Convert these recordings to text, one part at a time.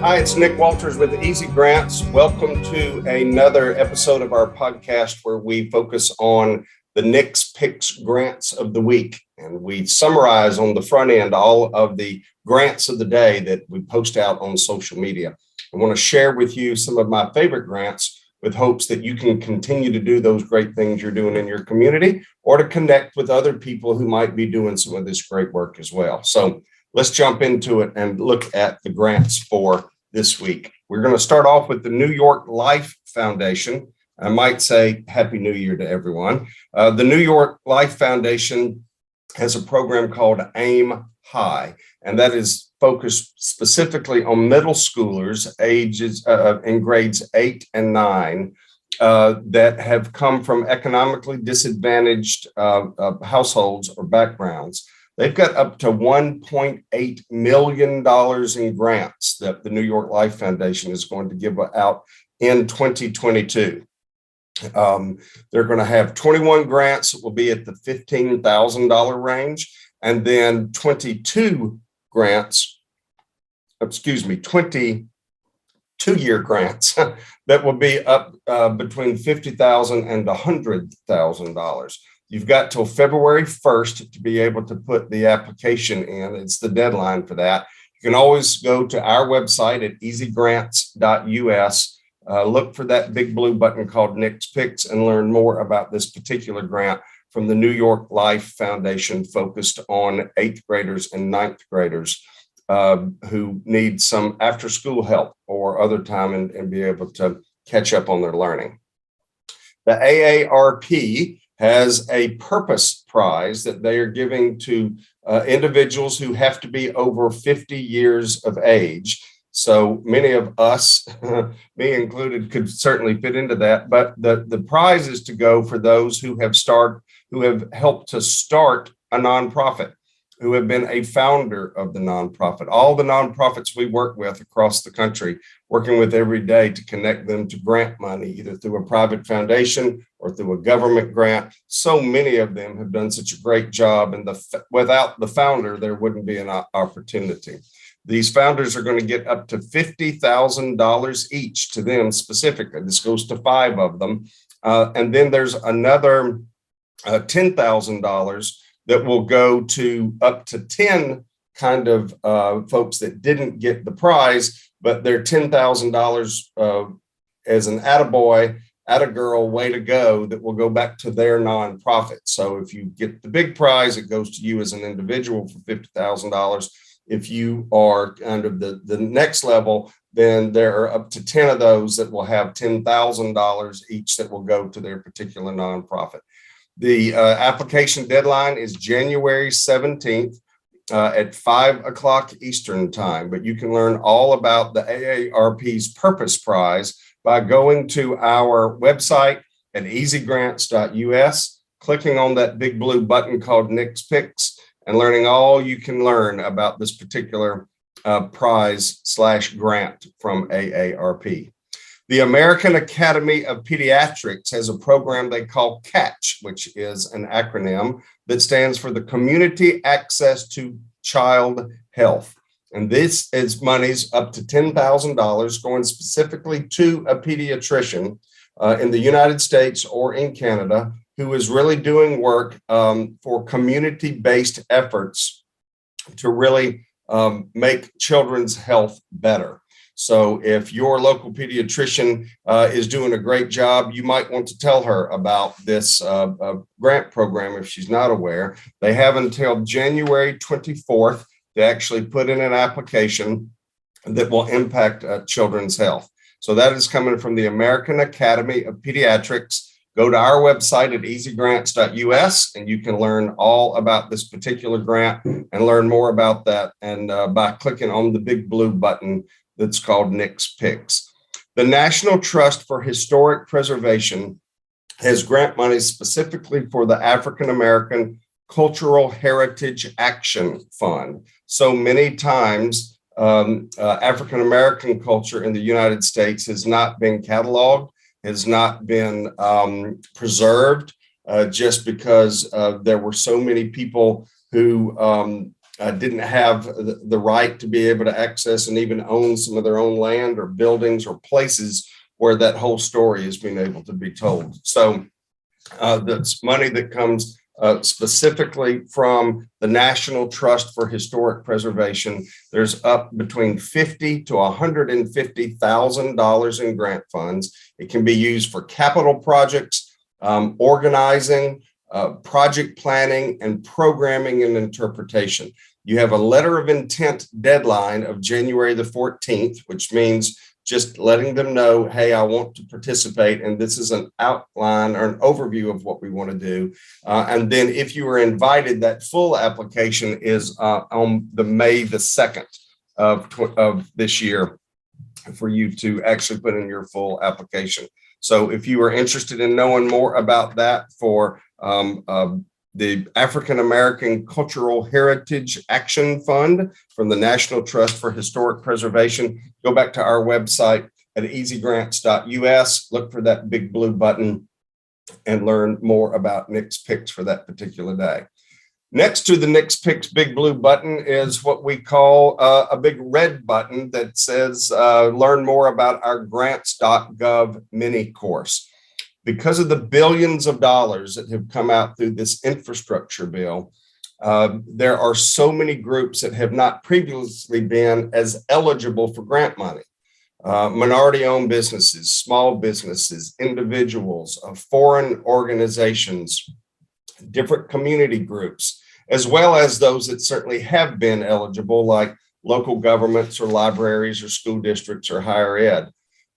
Hi, it's Nick Walters with Easy Grants. Welcome to another episode of our podcast where we focus on the Nick's Picks grants of the week. And we summarize on the front end all of the grants of the day that we post out on social media. I want to share with you some of my favorite grants with hopes that you can continue to do those great things you're doing in your community or to connect with other people who might be doing some of this great work as well. So let's jump into it and look at the grants for this week. We're going to start off with the New York Life Foundation. I might say Happy New Year to everyone. The New York Life Foundation has a program called Aim High, and that is focused specifically on middle schoolers ages in grades 8 and 9 that have come from economically disadvantaged households or backgrounds. They've got up to $1.8 million in grants that the New York Life Foundation is going to give out in 2022. They're going to have 21 grants that will be at the $15,000 range, and then 22 year grants that will be up between $50,000 and $100,000. You've got till February 1st to be able to put the application in. It's the deadline for that. You can always go to our website at easygrants.us, look for that big blue button called Nick's Picks and learn more about this particular grant from the New York Life Foundation focused on 8th graders and 9th graders who need some after school help or other time and be able to catch up on their learning. The AARP has a purpose prize that they are giving to individuals who have to be over 50 years of age. So many of us, me included, could certainly fit into that. But the prize is to go for those who have helped to start a nonprofit, who have been a founder of the nonprofit. All the nonprofits we work with across the country, working with every day to connect them to grant money, either through a private foundation or through a government grant. So many of them have done such a great job, and without the founder, there wouldn't be an opportunity. These founders are going to get up to $50,000 each to them specifically. This goes to 5 of them. And then there's another $10,000 that will go to up to 10 kind of folks that didn't get the prize, but they're $10,000 as an attaboy, attagirl, way to go, that will go back to their nonprofit. So if you get the big prize, it goes to you as an individual for $50,000. If you are under the next level, then there are up to 10 of those that will have $10,000 each that will go to their particular nonprofit. The application deadline is January 17th at 5 o'clock Eastern time, but you can learn all about the AARP's Purpose Prize by going to our website at easygrants.us, clicking on that big blue button called Nick's Picks, and learning all you can learn about this particular prize/grant from AARP. The American Academy of Pediatrics has a program they call CATCH, which is an acronym that stands for the Community Access to Child Health. And this is monies up to $10,000 going specifically to a pediatrician in the United States or in Canada who is really doing work for community-based efforts to really make children's health better. So if your local pediatrician is doing a great job, you might want to tell her about this grant program if she's not aware. They have until January 24th to actually put in an application that will impact children's health. So that is coming from the American Academy of Pediatrics. Go to our website at easygrants.us and you can learn all about this particular grant and learn more about that and by clicking on the big blue button that's called Nick's Picks. The National Trust for Historic Preservation has grant money specifically for the African American Cultural Heritage Action Fund. So many times, African American culture in the United States has not been cataloged, has not been preserved, just because there were so many people who didn't have the right to be able to access and even own some of their own land or buildings or places where that whole story is being able to be told. So that's money that comes specifically from the National Trust for Historic Preservation. There's up between $50,000 to $150,000 in grant funds. It can be used for capital projects, organizing, project planning, and programming and interpretation. You have a letter of intent deadline of January the 14th, which means just letting them know, hey, I want to participate, and this is an outline or an overview of what we want to do. And then if you were invited, that full application is on the May the 2nd of this year for you to actually put in your full application. So if you are interested in knowing more about that for the African American Cultural Heritage Action Fund from the National Trust for Historic Preservation, go back to our website at easygrants.us, look for that big blue button and learn more about Nick's Picks for that particular day. Next to the Nick's Picks big blue button is what we call a big red button that says learn more about our grants.gov mini course. Because of the billions of dollars that have come out through this infrastructure bill, there are so many groups that have not previously been as eligible for grant money. Minority-owned businesses, small businesses, individuals, foreign organizations, different community groups, as well as those that certainly have been eligible, like local governments or libraries or school districts or higher ed.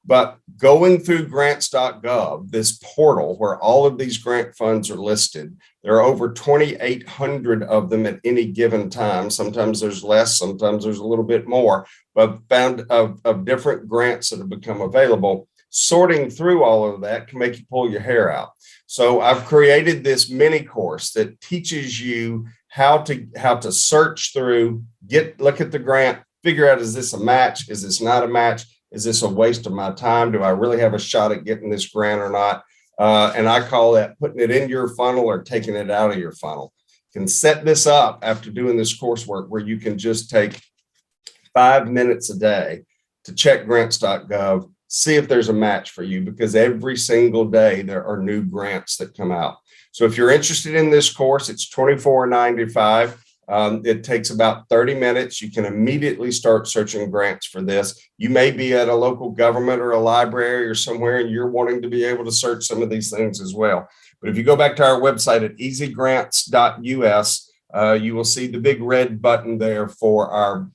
But going through grants.gov, this portal where all of these grant funds are listed, there are over 2,800 of them at any given time. Sometimes there's less, sometimes there's a little bit more, but found of different grants that have become available. Sorting through all of that can make you pull your hair out. So I've created this mini course that teaches you how to search through, look at the grant, figure out, is this a match? Is this not a match? Is this a waste of my time? Do I really have a shot at getting this grant or not? And I call that putting it in your funnel or taking it out of your funnel. You can set this up after doing this coursework where you can just take 5 minutes a day to check grants.gov, see if there's a match for you, because every single day there are new grants that come out. So if you're interested in this course, it's $24.95. It takes about 30 minutes. You can immediately start searching grants for this. You may be at a local government or a library or somewhere, and you're wanting to be able to search some of these things as well. But if you go back to our website at easygrants.us, you will see the big red button there for our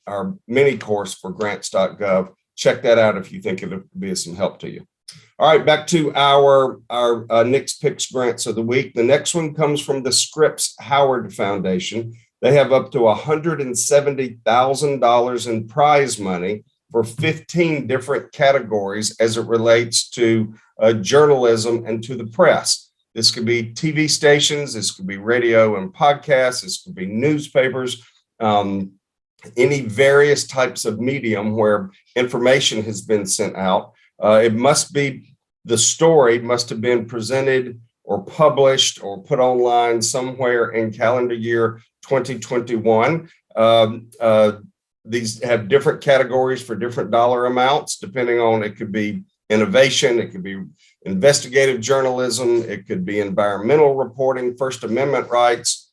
mini course for grants.gov. Check that out if you think it would be of some help to you. All right, back to our Nick's Picks grants of the week. The next one comes from the Scripps Howard Foundation. They have up to $170,000 in prize money for 15 different categories as it relates to journalism and to the press. This could be TV stations, this could be radio and podcasts, this could be newspapers, any various types of medium where information has been sent out. The story must have been presented or published or put online somewhere in calendar year 2021. These have different categories for different dollar amounts, depending on, it could be innovation, it could be investigative journalism, it could be environmental reporting, First Amendment rights,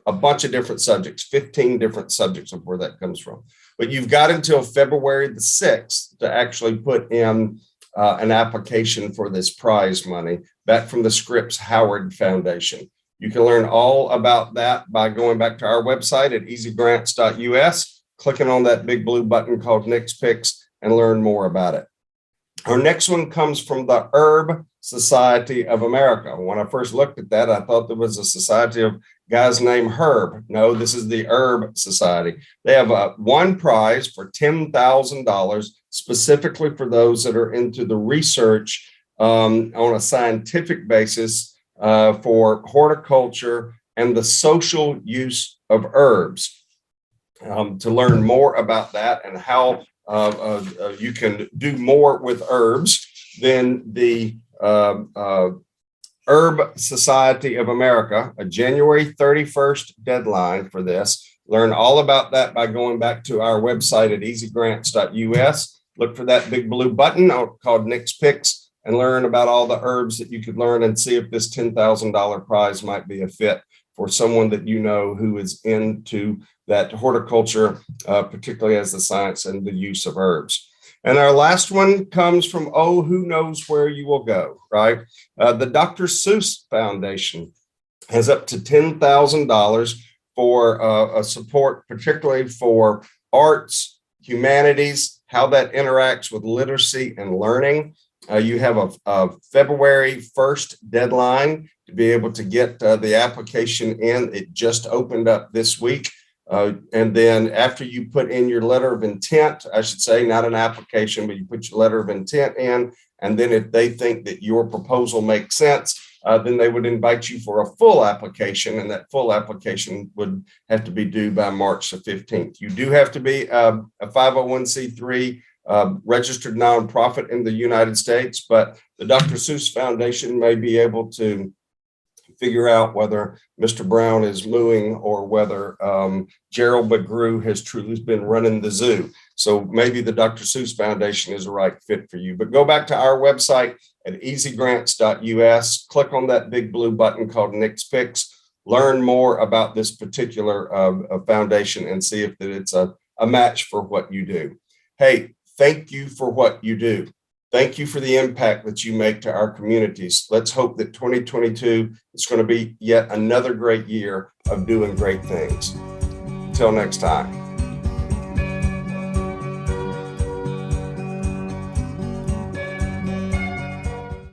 a bunch of different subjects, 15 different subjects of where that comes from. But you've got until February the 6th to actually put in an application for this prize money back from the Scripps Howard Foundation. You can learn all about that by going back to our website at easygrants.us, clicking on that big blue button called Nick's Picks, and learn more about it. Our next one comes from the Aarp Society of America. When I first looked at that, I thought there was a society of guys named Herb. No, this is the Aarp Society. They have one prize for $10,000 specifically for those that are into the research on a scientific basis for horticulture and the social use of herbs. To learn more about that and how you can do more with herbs, then the Aarp Society of America, a January 31st deadline for this. Learn all about that by going back to our website at easygrants.us. Look for that big blue button called Nick's Picks and learn about all the herbs that you could learn and see if this $10,000 prize might be a fit for someone that you know who is into that horticulture, particularly as the science and the use of herbs. And our last one comes from, oh, who knows where you will go, right? The Dr. Seuss Foundation has up to $10,000 for a support, particularly for arts, humanities, how that interacts with literacy and learning. You have a February 1st deadline to be able to get the application in. It just opened up this week. And then after you put in your letter of intent, I should say, not an application, but you put your letter of intent in. And then if they think that your proposal makes sense, then they would invite you for a full application. And that full application would have to be due by March the 15th. You do have to be a 501c3 registered nonprofit in the United States, but the Dr. Seuss Foundation may be able to figure out whether Mr. Brown is mooing or whether Gerald McGrew has truly been running the zoo. So maybe the Dr. Seuss Foundation is the right fit for you. But go back to our website at easygrants.us, click on that big blue button called Nick's Picks, learn more about this particular foundation and see if it's a match for what you do. Hey, thank you for what you do. Thank you for the impact that you make to our communities. Let's hope that 2022 is going to be yet another great year of doing great things. Until next time.